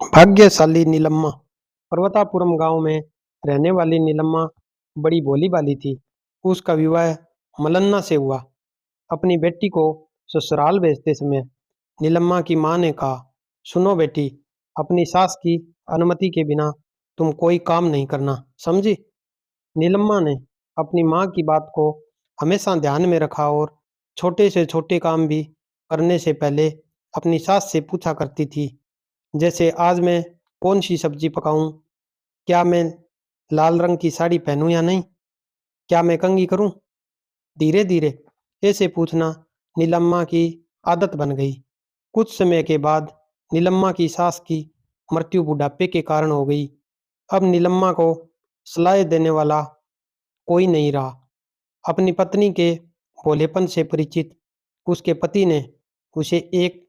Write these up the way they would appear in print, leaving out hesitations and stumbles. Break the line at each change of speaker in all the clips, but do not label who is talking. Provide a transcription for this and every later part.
भाग्यशाली नीलम्मा। पर्वतापुरम गांव में रहने वाली नीलम्मा बड़ी भोली भाली थी। उसका विवाह मलन्ना से हुआ। अपनी बेटी को ससुराल भेजते समय नीलम्मा की माँ ने कहा, सुनो बेटी, अपनी सास की अनुमति के बिना तुम कोई काम नहीं करना, समझी? नीलम्मा ने अपनी माँ की बात को हमेशा ध्यान में रखा और छोटे से छोटे काम भी करने से पहले अपनी सास से पूछा करती थी। जैसे आज मैं कौन सी सब्जी पकाऊं? क्या मैं लाल रंग की साड़ी पहनूं या नहीं? क्या मैं कंघी करूं? धीरे धीरे ऐसे पूछना नीलम्मा की आदत बन गई। कुछ समय के बाद नीलम्मा की सास की मृत्यु बुढ़ापे के कारण हो गई। अब नीलम्मा को सलाह देने वाला कोई नहीं रहा। अपनी पत्नी के भोलेपन से परिचित उसके पति ने उसे एक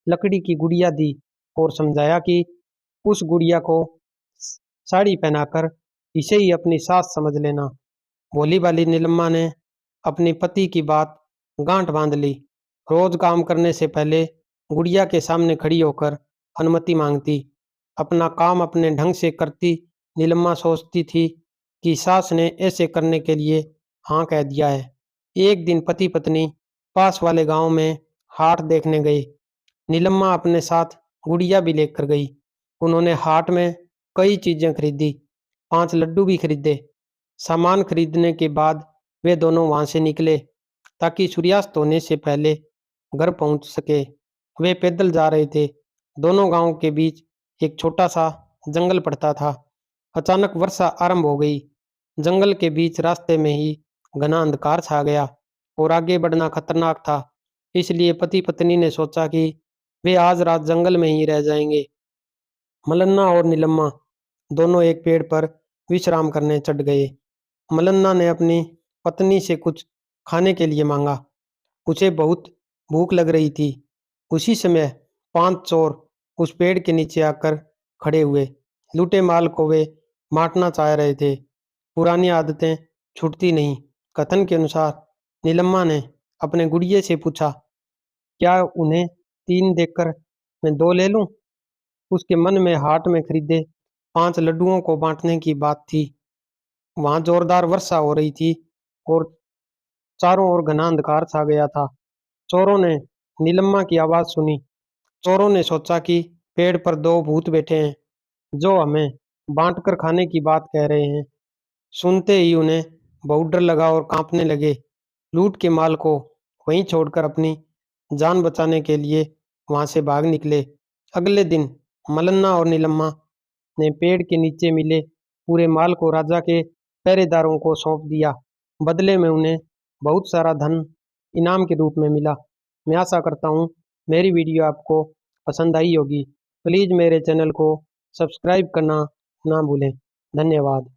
लकड़ी की गुड़िया दी और समझाया कि उस गुड़िया को साड़ी पहनाकर इसे ही अपनी सास समझ लेना। भोली भाली नीलम्मा ने अपनी पति की बात गांठ बांध ली। रोज काम करने से पहले गुड़िया के सामने खड़ी होकर अनुमति मांगती। अपना काम अपने ढंग से करती नीलम्मा सोचती थी कि सास ने ऐसे करने के लिए हाँ कह दिया है। एक दिन पति पत्नी पास वाले गांव में हाट देखने गए। नीलम्मा अपने साथ गुड़िया भी लेकर गई। उन्होंने हाट में कई चीजें खरीदी, 5 लड्डू भी खरीदे। सामान खरीदने के बाद वे दोनों वहां से निकले ताकि सूर्यास्त होने से पहले घर पहुंच सके। वे पैदल जा रहे थे। दोनों गांवों के बीच एक छोटा सा जंगल पड़ता था। अचानक वर्षा आरंभ हो गई। जंगल के बीच रास्ते में ही घना अंधकार छा गया और आगे बढ़ना खतरनाक था। इसलिए पति पत्नी ने सोचा कि वे आज रात जंगल में ही रह जाएंगे। मलन्ना और नीलम्मा दोनों एक पेड़ पर विश्राम करने चढ़ गए। मलन्ना ने अपनी पत्नी से कुछ खाने के लिए मांगा। उसे बहुत भूख लग रही थी। उसी समय 5 चोर उस पेड़ के नीचे आकर खड़े हुए। लूटे माल को वे बांटना चाह रहे थे। पुरानी आदतें छूटती नहीं। कथन के अनुसार नीलम्मा ने अपने गुड़िये से पूछा, क्या उन्हें 3 देकर मैं 2 ले लूं? उसके मन में हाट में खरीदे 5 लड्डुओं को बांटने की बात थी। वहां जोरदार वर्षा हो रही थी और चारों ओर घना अंधकार छा गया था। चोरों ने नीलम्मा की आवाज सुनी। चोरों ने सोचा कि पेड़ पर 2 भूत बैठे हैं जो हमें बांटकर खाने की बात कह रहे हैं। सुनते ही उन्हें बहुत डर लगा और कांपने लगे। लूट के माल को वहीं छोड़कर अपनी जान बचाने के लिए वहां से भाग निकले। अगले दिन मलन्ना और नीलम्मा ने पेड़ के नीचे मिले पूरे माल को राजा के पहरेदारों को सौंप दिया। बदले में उन्हें बहुत सारा धन इनाम के रूप में मिला। मैं आशा करता हूँ मेरी वीडियो आपको पसंद आई होगी। प्लीज़ मेरे चैनल को सब्सक्राइब करना ना भूलें। धन्यवाद।